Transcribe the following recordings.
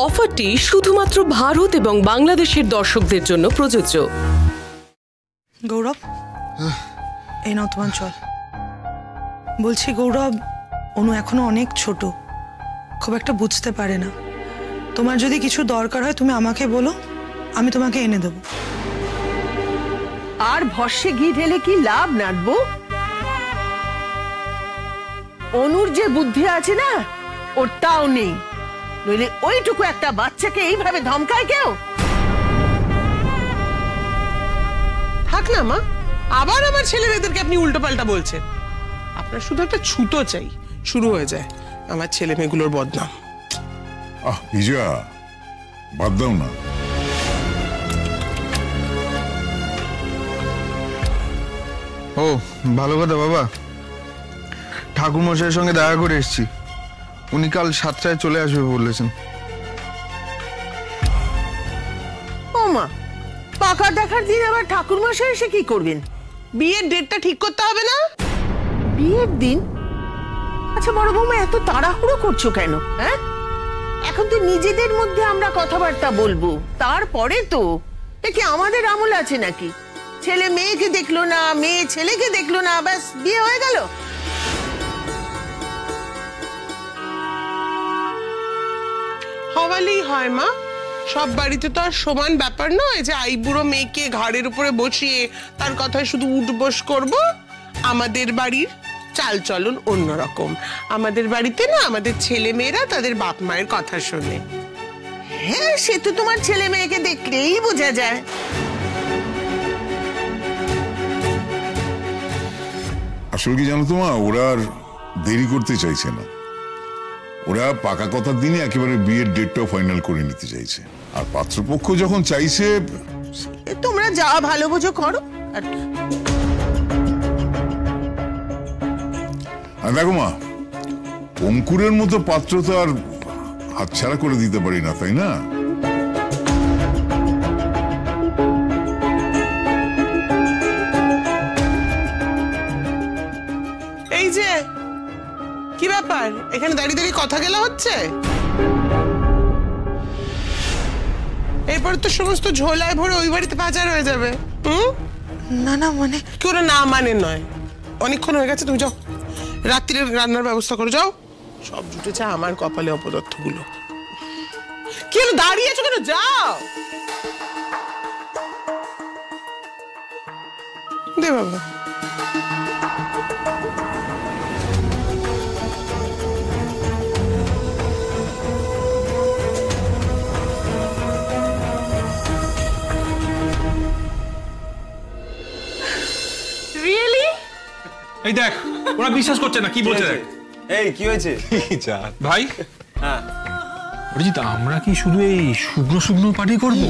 অফারটি শুধুমাত্র ভারত এবং বাংলাদেশের দর্শকদের জন্য প্রযোজ্য। গৌরব, এই নাও তোমার চল। বলছি গৌরব, অনু এখনো অনেক ছোট, খুব একটা বুঝতে পারে না। তোমার যদি কিছু দরকার হয় তুমি আমাকে বলো, আমি তোমাকে এনে দেবো। আর ভরসে ঘি ঢেলে কি লাভ নাটবো? অনুর যে বুদ্ধি আছে না, ওর তাও নেই। নইলে ওইটুকু একটা বাচ্চাকে এইভাবে ধমকায় কেউ? থাক না মা, আবার আমার ছেলে মেয়েদেরকে আপনি উল্টো পাল্টা বলছেন। আপনার শুধু একটা ছুতো চাই, শুরু হয়ে যায় আমার ছেলে মেয়েগুলোর বদনাম। বিজয়া, বাদ দাও না। ও ভালো কথা বাবা, ঠাকুর মশাইয়ের সঙ্গে দেখা করে এসেছি। উনি কাল 7টায় চলে আসবে বলেছেন। ও মা, পাকা দেখার দিন আবার ঠাকুর মশাই এসে কি করবেন? বিয়ের ডেটটা ঠিক করতে হবে না? বিয়ের দিন? আচ্ছা বড় বৌমা, এত তাড়াহুড়ো করছো কেন? হ্যাঁ, এখন তো নিজেদের মধ্যে আমরা কথাবার্তা বলবো, তারপরে তো। কি আমাদের আমল আছে নাকি? ছেলে মেয়েকে দেখলো না, মেয়ে ছেলেকে দেখলো না, ব্যাস বিয়ে হয়ে গেল? হওয়ালেই হয় মা, সব বাড়িতে তো আর সমান ব্যাপার নয় যে আইবুড়ো মেয়েকে ঘাড়ের উপরে বসিয়ে তার কথায় শুধু উঠবোস করব। আমাদের বাড়ির চাল চলন অন্যরকম। আমাদের বাড়িতে না, আমাদের ছেলে মেয়েরা তাদের বাপ মায়ের কথা শোনে। হ্যাঁ, সে তো তোমার ছেলে মেয়েকে দেখলেই বোঝা যায়। আসলে কি জানো তো মা, ওরা আর দেরি করতে চাইছে না। ওরা পাকা কথার দিনে একেবারে বিয়ের ডেটটাও ফাইনাল করে নিতে চাইছে। আর পাত্রপক্ষ যখন চাইছে, তোমরা যা ভালো বোঝো করো। আর দেখো মা, অঙ্কুরের মতো পাত্র তো আর হাতছাড়া করে দিতে পারি না, তাই না? এই যে কি ব্যাপার, এখানে দাঁড়িয়ে দাঁড়িয়ে কথা গেলা হচ্ছে? এরপরে তো সমস্ত ঝোলায় ভরে ওই বাড়িতে পাচার হয়ে যাবে। না না, মানে কি ওরা না মানে নয়, অনেকক্ষণ হয়ে গেছে, তুমি যাও রাত্রিরে রান্নার ব্যবস্থা করো, যাও। সব জুটেছে আমার কপালে অপদার্থ গুলো। কি হলো, দাঁড়িয়ে আছো কেন? যাও দে বাবা। এই দেখ, ওরা বিশ্বাস করছে না, কি বলছে দেখ। এই কি হয়েছে ভাই? হ্যাঁ অরিজিৎ, আমরা কি শুধু এই শুকনো শুকনো পার্টি করব?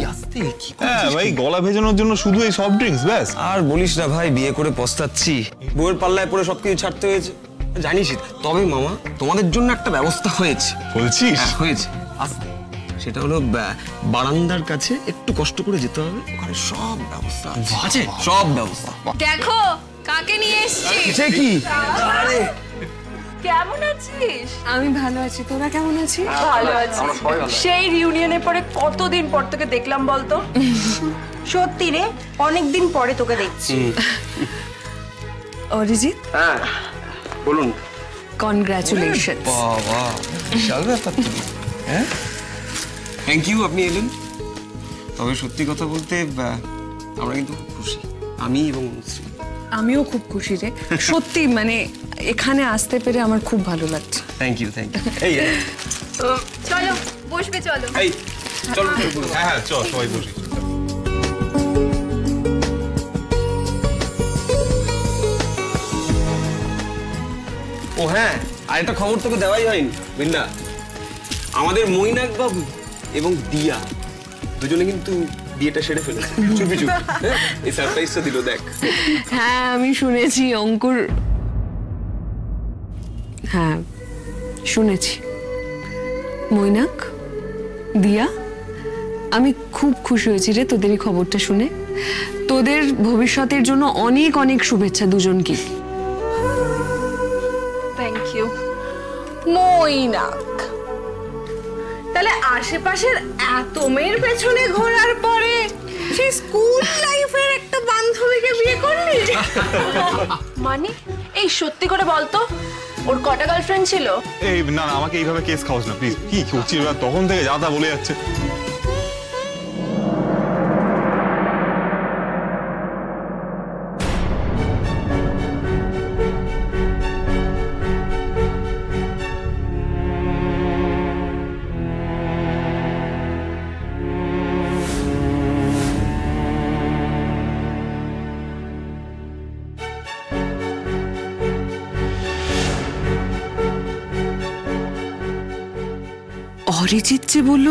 হ্যাঁ ভাই, গলা ভেজানোর জন্য শুধু এই সফট ড্রিঙ্কস ব্যাস? আর বলিস না ভাই, বিয়ে করে পস্তাচ্ছি। বউয়ের পাল্লায় পরে সবকিছু ছাড়তে হয়েছে, জানিস। তবে মামা, তোমাদের জন্য একটা ব্যবস্থা হয়েছে। বলছিস? হয়েছে। সেটা হলো বারান্দার কাছে একটু কষ্ট করে যেতে হবে, ওখানে সব ব্যবস্থা আছে। সব ব্যবস্থা। দেখো কাকে নিয়ে এসেছি। সে কি? আরে কেমন আছিস? আমি ভালো আছি, তোরা কেমন আছিস? ভালো আছি। সেই রিউনিয়নের পরে কতদিন পর তোকে দেখলাম বলতো? সত্যি রে, অনেকদিন পরে তোকে দেখছি। অরিজিৎ, হ্যাঁ বলুন। কনগ্রাচুলেশন। বাবা, বিশাল ব্যাপার তো। হ্যাঁ, থ্যাংক ইউ, আপনি এলেন। তবে সত্যি কথা বলতে আমরা কিন্তু খুব খুশি, আমি এবং অনুশ্রী। আমিও খুব খুশি রে, সত্যি। মানে এখানে আসতে পেরে আমার খুব ভালো লাগছে। Thank you, thank you. এই চলো বসবে, চলো। এই চলো। হ্যাঁ হ্যাঁ, চল সবাই বসি। ও হ্যাঁ, আর একটা খবর তোকে দেওয়াই হয়নি বিন্দা। আমাদের মৈনাক বাবু এবং দিয়া দুজনে কিন্তু বিয়েটা সেরে ফেলেছে চুপি চুপি। এই সারপ্রাইজটা দিল, দেখ। হ্যাঁ আমি শুনেছি অঙ্কুর, হ্যাঁ শুনেছি। মৈনাক, দিয়া, আমি খুব খুশি হয়েছি রে তোদের এই খবরটা শুনে। তোদের ভবিষ্যতের জন্য অনেক অনেক শুভেচ্ছা দুজনকে। Thank you. মৈনাক, তাহলে আশেপাশের এত মেয়ের পেছনে ঘোরার পরে সেই স্কুল লাইফের একটা বান্ধবীকে বিয়ে করলি? মানে এই সত্যি করে বলতো ওর কটা গার্লফ্রেন্ড ছিল? এই না না, আমাকে এইভাবে কেস খাওয়াস না প্লিজ। কি করছিস তখন থেকে যা তা বলে যাচ্ছে। অরিজিৎ যে বলল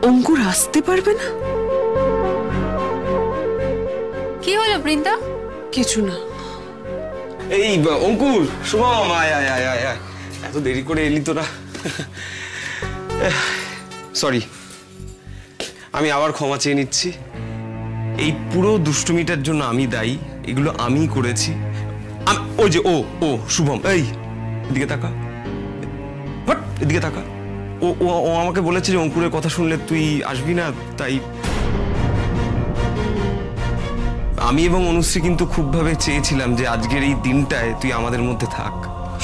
অঙ্কুর আসতে পারবে না। কি হলো বৃন্দা? কিছু না। এই অঙ্কুর, শুভম, আয় আয় আয় আয় আয়। এত দেরি করে এলি তোরা? সরি, আমি আবার ক্ষমা চেয়ে নিচ্ছি। এই পুরো দুষ্টুমিটার জন্য আমি দায়ী, এগুলো আমিই করেছি। ওই যে ও শুভম, এই এদিকে তাকা, এদিকে তাকা। ও আমাকে বলেছে যে অঙ্কুরের কথা শুনলে তুই আসবি না, তাই আমি এবং অনুশ্রী কিন্তু খুবভাবে চেয়েছিলাম যে আজকের এই দিনটায় তুই আমাদের মধ্যে থাক।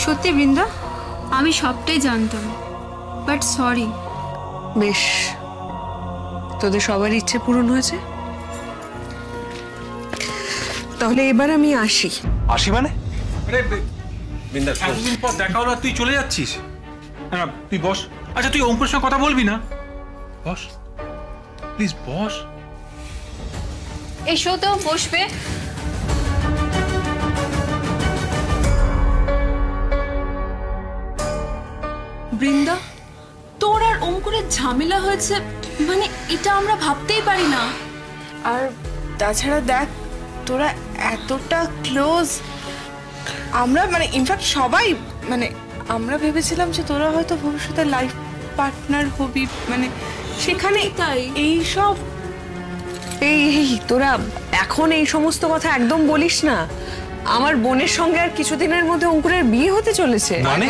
সত্যি বৃন্দা, আমি সবটাই জানতাম, বাট সরি। বেশ, তোদের সবার ইচ্ছে পূরণ হয়েছে, তাহলে এবার আমি আসি। আসি মানে? বৃন্দা, এতদিন পর দেখা হলো তুই চলে যাচ্ছিস? না তুই বস। আচ্ছা তুই অঙ্কুরের সঙ্গে কথা বলবি না? বস প্লিজ, বস। এসো তো, বসবে। বৃন্দা, তোর আর অঙ্কুরের ঝামেলা হয়েছে মানে এটা আমরা ভাবতেই পারি না। আর তাছাড়া দেখ, তোরা এতটা ক্লোজ, আমরা মানে ইনফ্যাক্ট সবাই মানে আমরা ভেবেছিলাম যে তোরা হয়তো ভবিষ্যতে লাইফ পার্টনার হবি, মানে সেখানে তাই এই সব। এই তোরা এখন এই সমস্ত কথা একদম বলিস না। আমার বোনের সঙ্গে আর কিছুদিনের মধ্যে অঙ্কুরের বিয়ে হতে চলেছে। মানে?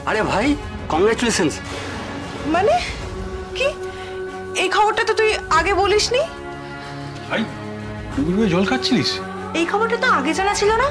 আরে ভাই, কংগ্রাচুলেশনস। মানে কি? এই খবরটা তো তুই আগে বলিসনি। ভাই, তুই জল খাচ্ছিলিস? এই খবরটা তো আগে জানা ছিল না।